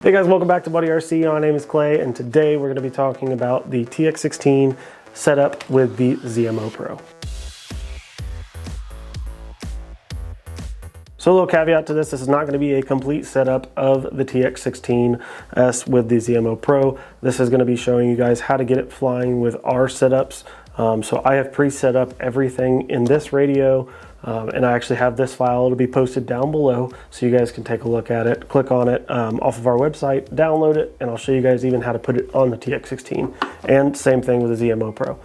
Hey guys, welcome back to Buddy RC. My name is Clay, and today we're going to be talking about the TX16 setup with the ZMO Pro. So a little caveat to this is not going to be a complete setup of the TX16S with the ZMO Pro. This is going to be showing you guys how to get it flying with our setups. So I have pre-set up everything in this radio, and I actually have this file. It'll be posted down below so you guys can take a look at it, click on it off of our website, download it, and I'll show you guys even how to put it on the TX16. And same thing with the ZMO Pro.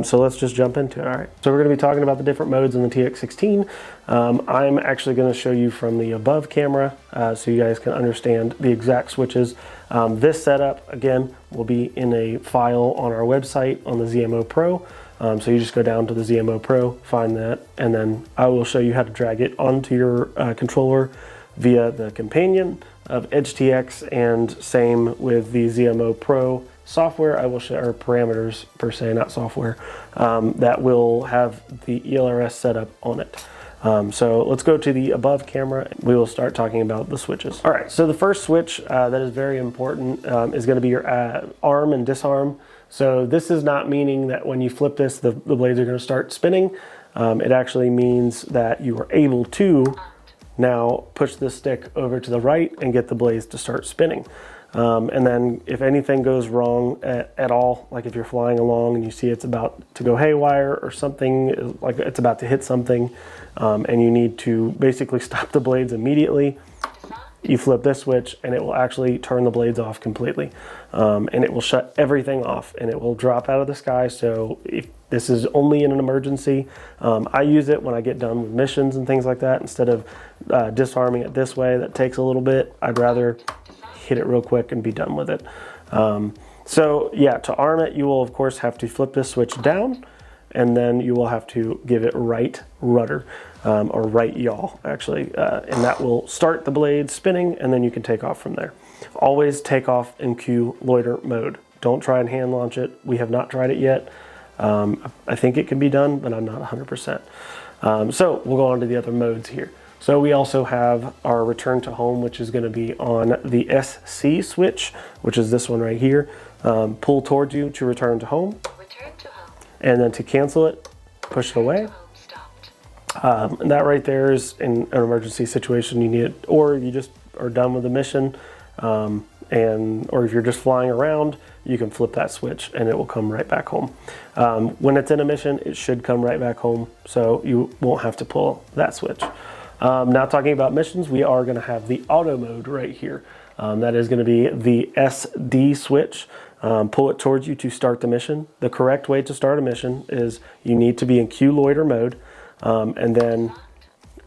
So let's just jump into it. All right, so we're going to be talking about the different modes in the TX16. I'm actually going to show you from the above camera so you guys can understand the exact switches. This setup, again, will be in a file on our website on the ZMO Pro. So you just go down to the ZMO Pro, find that, and then I will show you how to drag it onto your controller via the companion of EdgeTX, and same with the ZMO Pro software. I will show, or parameters per se, not software, that will have the ELRS setup on it. So let's go to the above camera. We will start talking about the switches. All right, so the first switch that is very important is going to be your arm and disarm. So this is not meaning that when you flip this, the blades are going to start spinning. It actually means that you are able to now push the stick over to the right and get the blades to start spinning. And then if anything goes wrong at all, like if you're flying along and you see it's about to go haywire or something, like it's about to hit something, and you need to basically stop the blades immediately, you flip this switch and it will actually turn the blades off completely. And it will shut everything off and it will drop out of the sky. So if this is only in an emergency, I use it when I get done with missions and things like that. Instead of disarming it this way, that takes a little bit, I'd rather hit it real quick and be done with it. So yeah, to arm it, you will of course have to flip this switch down, and then you will have to give it right rudder, or right yaw actually, and that will start the blade spinning, and then you can take off from there. Always take off in Q loiter mode. Don't try and hand launch it. We have not tried it yet. I think it can be done, but I'm not 100%. So we'll go on to the other modes here. So we also have our return to home, which is going to be on the SC switch, which is this one right here. Pull towards you to return to home. Return to home. And then to cancel it, push it away. And that right there is in an emergency situation. You need it, or you just are done with the mission, or if you're just flying around, you can flip that switch and it will come right back home. When it's in a mission, it should come right back home, so you won't have to pull that switch. Now talking about missions, we are going to have the auto mode right here. That is going to be the SD switch. Pull it towards you to start the mission. The correct way to start a mission is you need to be in Q loiter mode, and then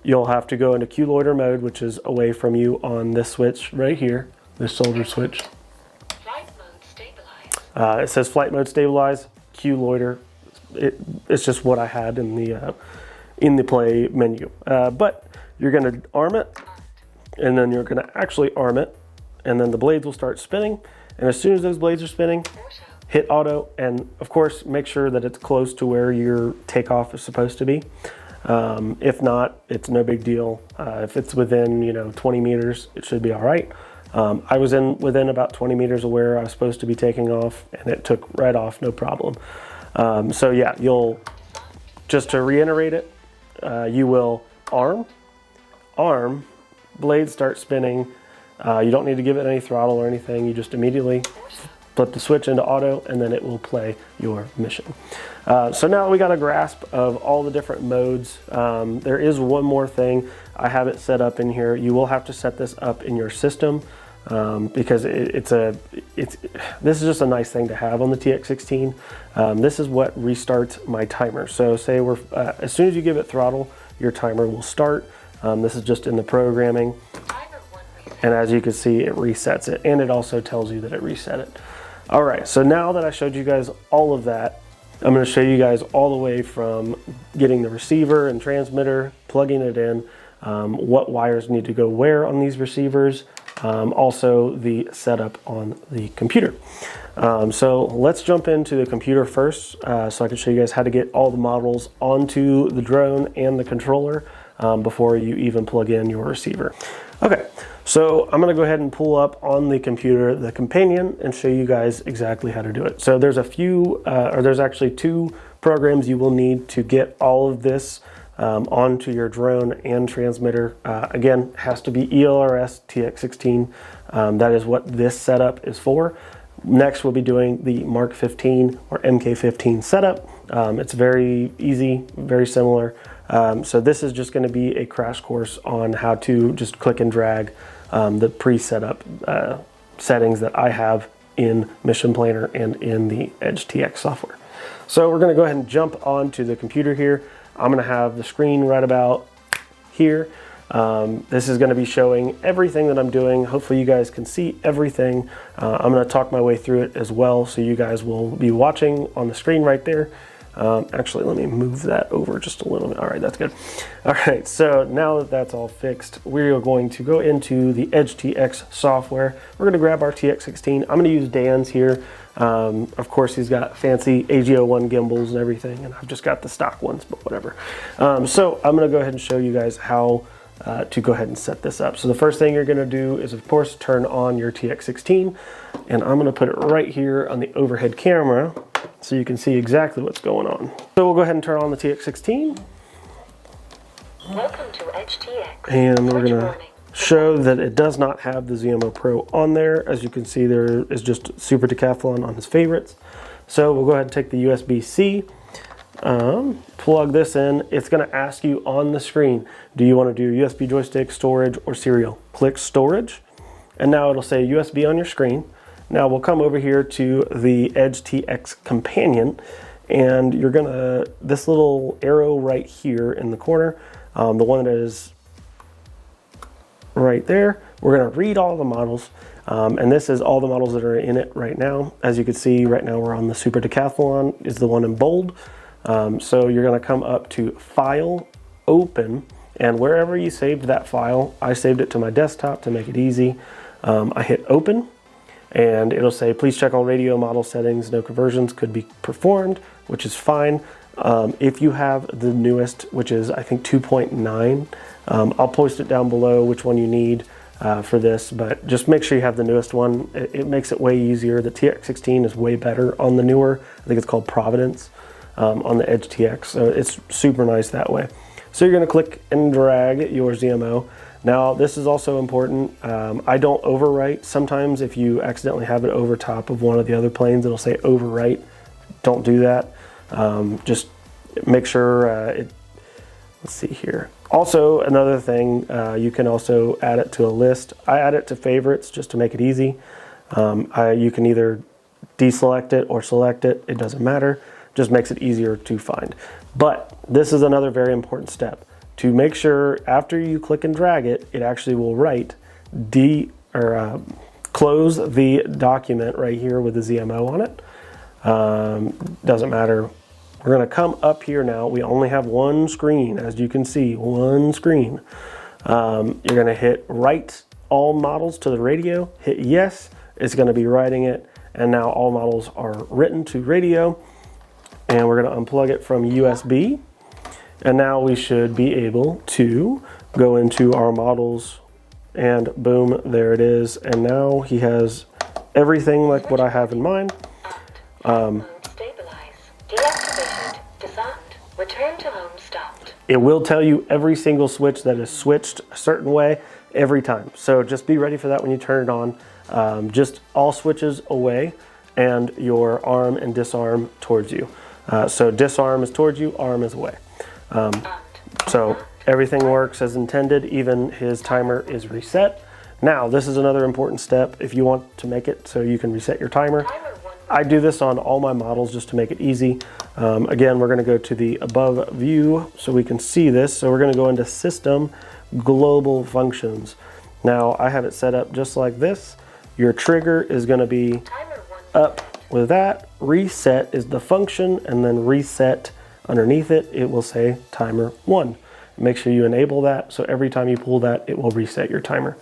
you'll have to go into Q loiter mode, which is away from you on this switch right here, this soldier switch. Flight mode stabilize. It says flight mode stabilize, Q loiter. It's just what I had in the play menu. But you're going to arm it, and then you're going to actually arm it, and then the blades will start spinning. And as soon as those blades are spinning, hit auto, and of course make sure that it's close to where your takeoff is supposed to be. If not, it's no big deal. If it's within 20 meters, it should be all right. I was within about 20 meters of where I was supposed to be taking off, and it took right off, no problem. So yeah, you'll, just to reiterate it, you will arm, blades start spinning. You don't need to give it any throttle or anything. You just immediately flip the switch into auto, and then it will play your mission. So now we got a grasp of all the different modes. There is one more thing. I have it set up in here. You will have to set this up in your system, because this is just a nice thing to have on the TX16. This is what restarts my timer. So say as soon as you give it throttle, your timer will start. This is just in the programming, and as you can see, it resets it, and it also tells you that it reset it. All right, so now that I showed you guys all of that, I'm going to show you guys all the way from getting the receiver and transmitter, plugging it in, what wires need to go where on these receivers, also the setup on the computer. So let's jump into the computer first, so I can show you guys how to get all the models onto the drone and the controller before you even plug in your receiver. Okay, so I'm going to go ahead and pull up on the computer the companion and show you guys exactly how to do it. So there's a few, or there's actually 2 programs you will need to get all of this onto your drone and transmitter. Again, has to be ELRS TX16. That is what this setup is for. Next, we'll be doing the Mark 15 or MK15 setup. It's very easy, very similar. So this is just going to be a crash course on how to just click and drag the pre-set up settings that I have in Mission Planner and in the Edge TX software. So we're going to go ahead and jump onto the computer here. I'm going to have the screen right about here. This is going to be showing everything that I'm doing. Hopefully you guys can see everything. I'm going to talk my way through it as well, so you guys will be watching on the screen right there. Actually, let me move that over just a little bit. All right, that's good. All right, so now that that's all fixed, we're going to go into the Edge TX software. We're going to grab our TX16. I'm going to use Dan's here. Of course, he's got fancy AG01 gimbals and everything, and I've just got the stock ones, but whatever. So I'm going to go ahead and show you guys how to go ahead and set this up. So the first thing you're going to do is, of course, turn on your TX16, and I'm going to put it right here on the overhead camera so you can see exactly what's going on. So we'll go ahead and turn on the TX16. Welcome to Edge TX. And we're going to show that it does not have the ZMO Pro on there. As you can see, there is just Super Decathlon on his favorites. So we'll go ahead and take the USB-C, plug this in. It's going to ask you on the screen, do you want to do USB joystick, storage, or serial? Click storage, and now it'll say USB on your screen. Now we'll come over here to the Edge TX companion, and you're gonna, this little arrow right here in the corner, the one that is right there, we're gonna read all the models, and this is all the models that are in it right now. As you can see, right now we're on the Super Decathlon, is the one in bold. So you're gonna come up to File, Open, and wherever you saved that file, I saved it to my desktop to make it easy. I hit Open, and it'll say, please check all radio model settings. No conversions could be performed, which is fine. If you have the newest, which is I think 2.9, I'll post it down below which one you need for this, but just make sure you have the newest one. It makes it way easier. The TX16 is way better on the newer. I think it's called Providence on the Edge TX, so it's super nice that way. So you're going to click and drag your ZMO. Now this is also important. I don't overwrite. Sometimes if you accidentally have it over top of one of the other planes, it'll say overwrite. Don't do that. Just make sure let's see here. Also, another thing, you can also add it to a list. I add it to favorites just to make it easy. You can either deselect it or select it. It doesn't matter. Just makes it easier to find. But this is another very important step. To make sure after you click and drag it, it actually will write close the document right here with the ZMO on it. Doesn't matter. We're going to come up here now. We only have one screen, as you can see, one screen. You're going to hit write all models to the radio, hit yes, it's going to be writing it, and now all models are written to radio. And we're going to unplug it from USB. And now we should be able to go into our models, and boom, there it is. And now he has everything like what I have in mind. Stabilize, deactivated, disarmed, return to home stopped. It will tell you every single switch that is switched a certain way every time. So just be ready for that when you turn it on. Just all switches away and your arm and disarm towards you. So disarm is towards you, arm is away. So everything works as intended, even his timer is reset. Now, this is another important step if you want to make it so you can reset your timer. I do this on all my models just to make it easy. Again, we're going to go to the above view so we can see this. So we're going to go into System, Global Functions. Now, I have it set up just like this. Your trigger is going to be up with that. Reset is the function, and then reset underneath it, it will say timer 1. Make sure you enable that, so every time you pull that, it will reset your timer.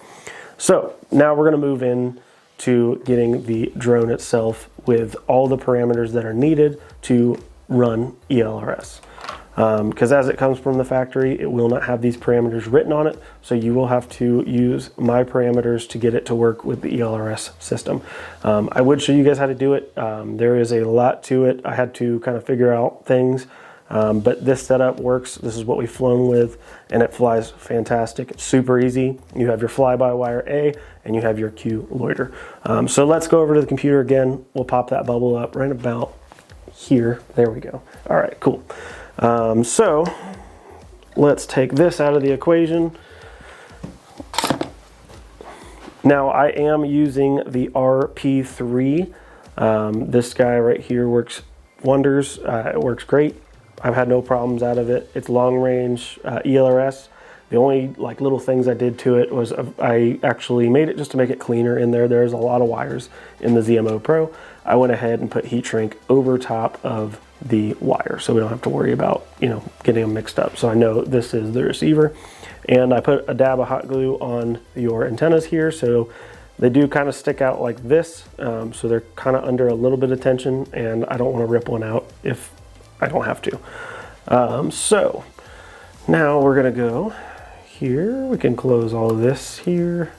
So now we're going to move in to getting the drone itself with all the parameters that are needed to run ELRS. because as it comes from the factory, it will not have these parameters written on it, so you will have to use my parameters to get it to work with the ELRS system. I would show you guys how to do it. There is a lot to it. I had to kind of figure out things, but this setup works. This is what we've flown with, and it flies fantastic. It's super easy. You have your fly-by-wire A, and you have your Q loiter. So let's go over to the computer again. We'll pop that bubble up right about here. There we go. All right, cool. So let's take this out of the equation. Now I am using the RP3. This guy right here works wonders. It works great. I've had no problems out of it. It's long range ELRS. The only like little things I did to it was I actually made it just to make it cleaner in there. There's a lot of wires in the ZMO Pro. I went ahead and put heat shrink over top of the wire, so we don't have to worry about, you know, getting them mixed up. So I know this is the receiver, and I put a dab of hot glue on your antennas here, so they do kind of stick out like this. So they're kind of under a little bit of tension, and I don't want to rip one out if I don't have to. So now we're gonna go here. We can close all of this here.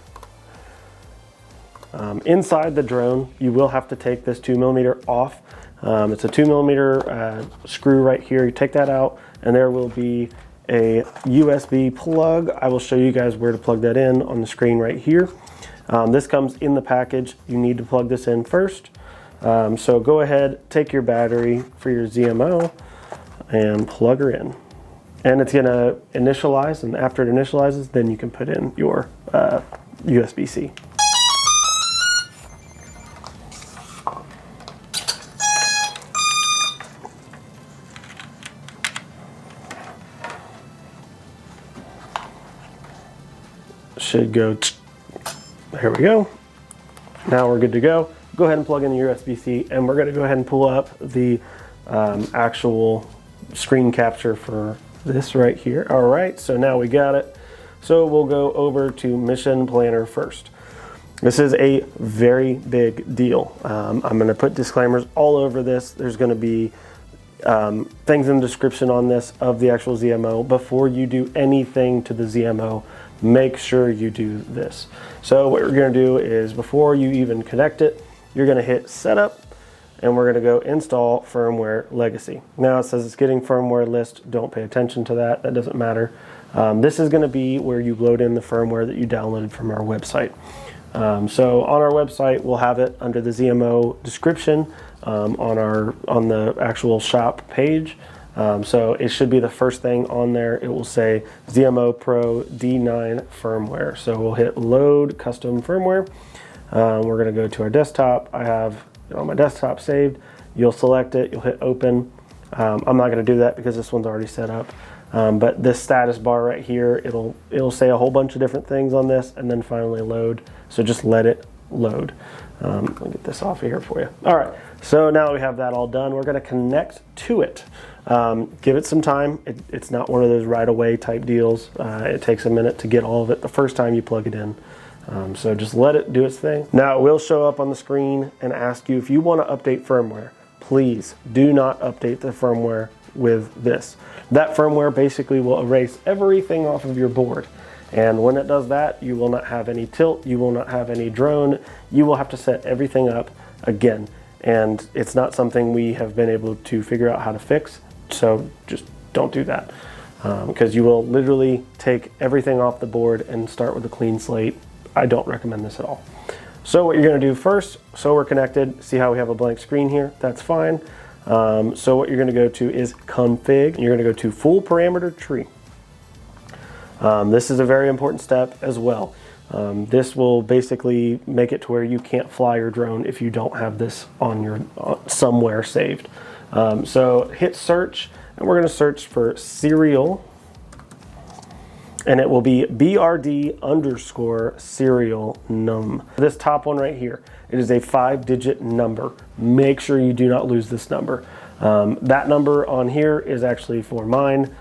Inside the drone, you will have to take this 2mm off. It's a 2mm screw right here. You take that out, and there will be a USB plug. I will show you guys where to plug that in on the screen right here. This comes in the package. You need to plug this in first. So go ahead, take your battery for your ZMO and plug her in. And it's gonna initialize, and after it initializes, then you can put in your USB-C. Should go, here we go. Now we're good to go. Go ahead and plug in the USB-C, and we're gonna go ahead and pull up the actual screen capture for this right here. All right, so now we got it. So we'll go over to Mission Planner first. This is a very big deal. I'm gonna put disclaimers all over this. There's gonna be things in the description on this of the actual ZMO. Before you do anything to the ZMO, make sure you do this. So what we're gonna do is, before you even connect it, you're gonna hit setup, and we're gonna go install firmware legacy. Now it says it's getting firmware list. Don't pay attention to that, that doesn't matter. This is gonna be where you load in the firmware that you downloaded from our website. So on our website, we'll have it under the ZMO description on the actual shop page. So it should be the first thing on there. It will say ZMO Pro D9 firmware. So we'll hit load custom firmware. We're gonna go to our desktop. I have it on my desktop saved. You'll select it, you'll hit open. I'm not gonna do that because this one's already set up. But this status bar right here, it'll say a whole bunch of different things on this, and then finally load. So just let it load. Let me get this off of here for you. All right, so now we have that all done. We're gonna connect to it. Give it some time. It's not one of those right away type deals. It takes a minute to get all of it the first time you plug it in. So just let it do its thing. Now it will show up on the screen and ask you if you want to update firmware. Please do not update the firmware with this. That firmware basically will erase everything off of your board. And when it does that, you will not have any tilt, you will not have any drone, you will have to set everything up again. And it's not something we have been able to figure out how to fix, so just don't do that. Because you will literally take everything off the board and start with a clean slate. I don't recommend this at all. So what you're gonna do first, so we're connected, see how we have a blank screen here, that's fine. So what you're gonna go to is config, you're gonna go to full parameter tree. This is a very important step as well. This will basically make it to where you can't fly your drone if you don't have this on your somewhere saved. So hit search, and we're gonna search for serial, and it will be BRD_serial num. This top one right here, it is a 5-digit number. Make sure you do not lose this number. That number on here is actually for mine.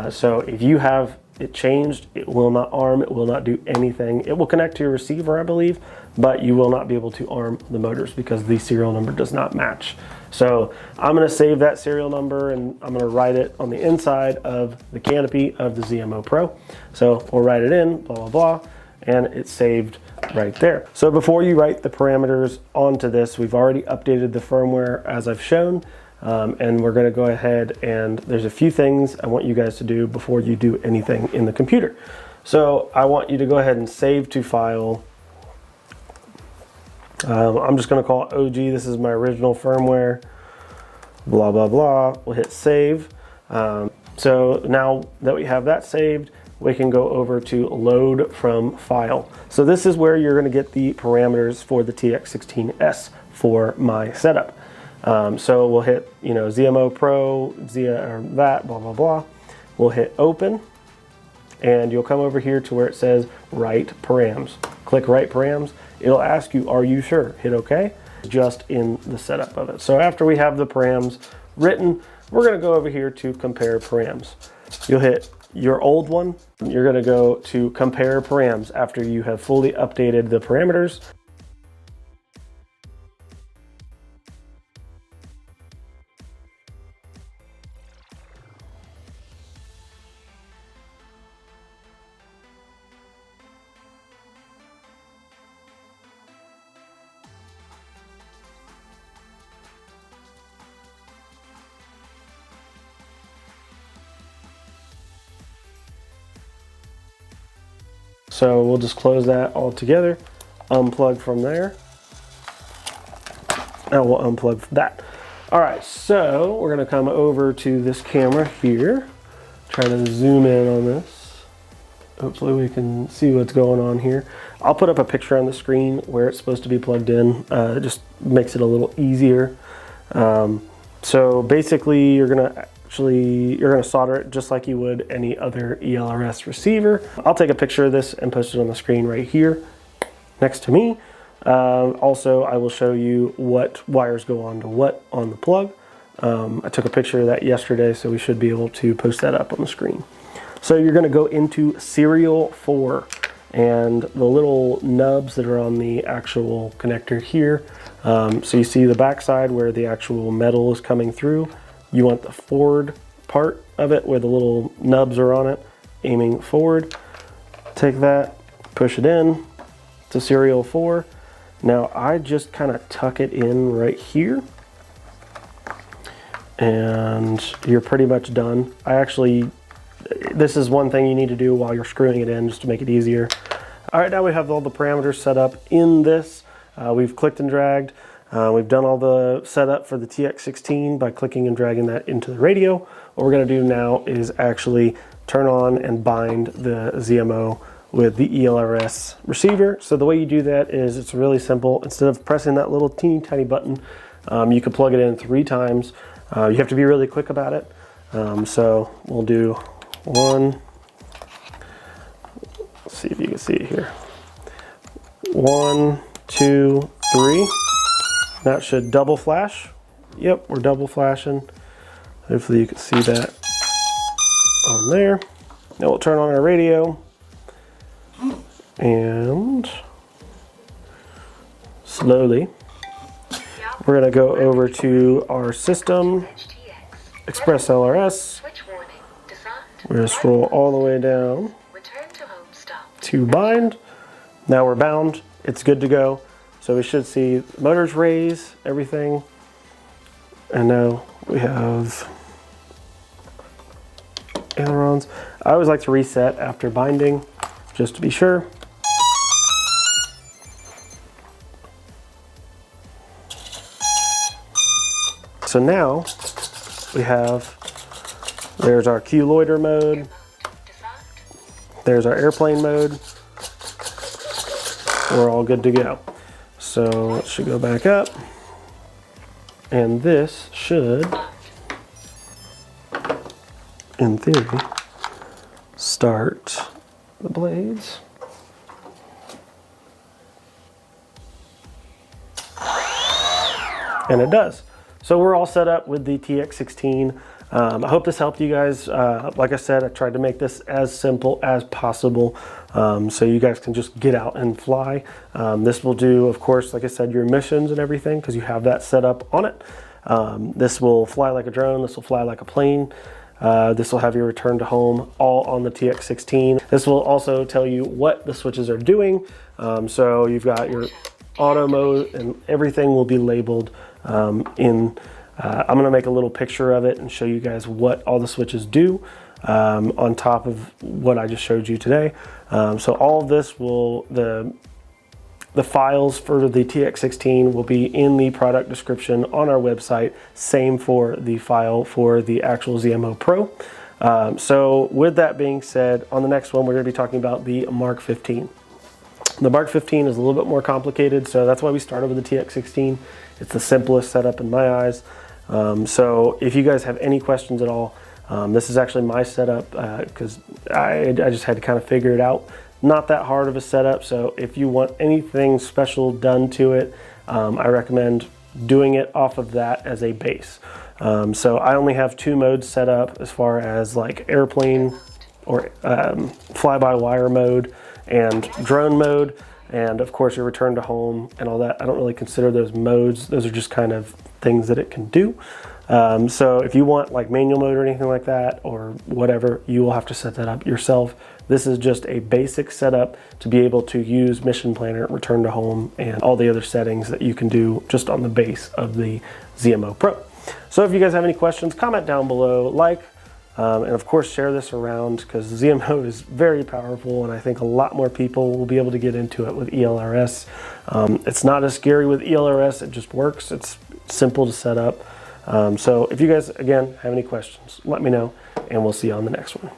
So if you have it changed, it will not arm, it will not do anything. It will connect to your receiver, I believe, but you will not be able to arm the motors because the serial number does not match. So I'm going to save that serial number and I'm going to write it on the inside of the canopy of the ZMO Pro. So we'll write it in, blah, blah, blah, and it's saved right there. So before you write the parameters onto this, we've already updated the firmware as I've shown. And we're going to go ahead and there's a few things I want you guys to do before you do anything in the computer. So I want you to go ahead and save to file. I'm just going to call it OG. This is my original firmware. Blah, blah, blah. We'll hit save. So now that we have that saved, we can go over to load from file. So this is where you're going to get the parameters for the TX16S for my setup. So we'll hit, ZMO Pro, that, blah, blah, blah. We'll hit open, and you'll come over here to where it says write params. Click write params. It'll ask you, are you sure? Hit OK, just in the setup of it. So after we have the params written, we're going to go over here to compare params. You'll hit your old one. You're going to go to compare params after you have fully updated the parameters. So we'll just close that all together, unplug from there, and we'll unplug that. All right, so we're gonna come over to this camera here, try to zoom in on this. Hopefully we can see what's going on here. I'll put up a picture on the screen where it's supposed to be plugged in. It just makes it a little easier. So basically you're gonna solder it just like you would any other ELRS receiver. I'll take a picture of this and post it on the screen right here next to me. Also, I will show you what wires go on to what on the plug. I took a picture of that yesterday, so we should be able to post that up on the screen. So you're going to go into serial 4, and the little nubs that are on the actual connector here. So you see the backside where the actual metal is coming through. You want the forward part of it where the little nubs are on it, aiming forward. Take that, push it in to serial 4. Now I just kind of tuck it in right here, and you're pretty much done. This is one thing you need to do while you're screwing it in just to make it easier. All right, now we have all the parameters set up in this. We've clicked and dragged. We've done all the setup for the TX16 by clicking and dragging that into the radio. What we're going to do now is actually turn on and bind the ZMO with the ELRS receiver. So the way you do that is it's really simple. Instead of pressing that little teeny tiny button, you can plug it in 3 times. You have to be really quick about it. So we'll do 1. Let's see if you can see it here. 1, 2, 3. That should double flash. Yep, we're double flashing. Hopefully you can see that on there. Now we'll turn on our radio and slowly we're gonna go over to our system, Express LRS. We're gonna scroll all the way down to bind. Now we're bound, it's good to go. So we should see motors raise, everything. And now we have ailerons. I always like to reset after binding, just to be sure. So now we have, there's our Q loiter mode. There's our airplane mode. We're all good to go. So it should go back up, and this should, in theory, start the blades. And it does. So we're all set up with the TX16. I hope this helped you guys. Like I said, I tried to make this as simple as possible so you guys can just get out and fly. This will do, of course, like I said, your missions and everything because you have that set up on it. This will fly like a drone. This will fly like a plane. This will have your return to home all on the TX16. This will also tell you what the switches are doing. So you've got your auto mode and everything will be labeled I'm going to make a little picture of it and show you guys what all the switches do on top of what I just showed you today. So all of this will, the files for the TX16 will be in the product description on our website. Same for the file for the actual ZMO Pro. So with that being said, on the next one, we're going to be talking about the Mark 15. The Mark 15 is a little bit more complicated, so that's why we started with the TX16. It's the simplest setup in my eyes. So if you guys have any questions at all, this is actually my setup because I just had to kind of figure it out. Not that hard of a setup, so if you want anything special done to it, I recommend doing it off of that as a base. So I only have 2 modes set up as far as like airplane or fly-by-wire mode and drone mode, and of course your return to home and all that. I don't really consider those modes. Those are just kind of things that it can do. So if you want like manual mode or anything like that or whatever, you will have to set that up yourself. This is just a basic setup to be able to use Mission Planner, return to home, and all the other settings that you can do just on the base of the ZMO Pro. So if you guys have any questions, comment down below, and of course share this around because ZMO is very powerful and I think a lot more people will be able to get into it with ELRS. It's not as scary with ELRS, it just works. It's simple to set up. So if you guys, again, have any questions, let me know and we'll see you on the next one.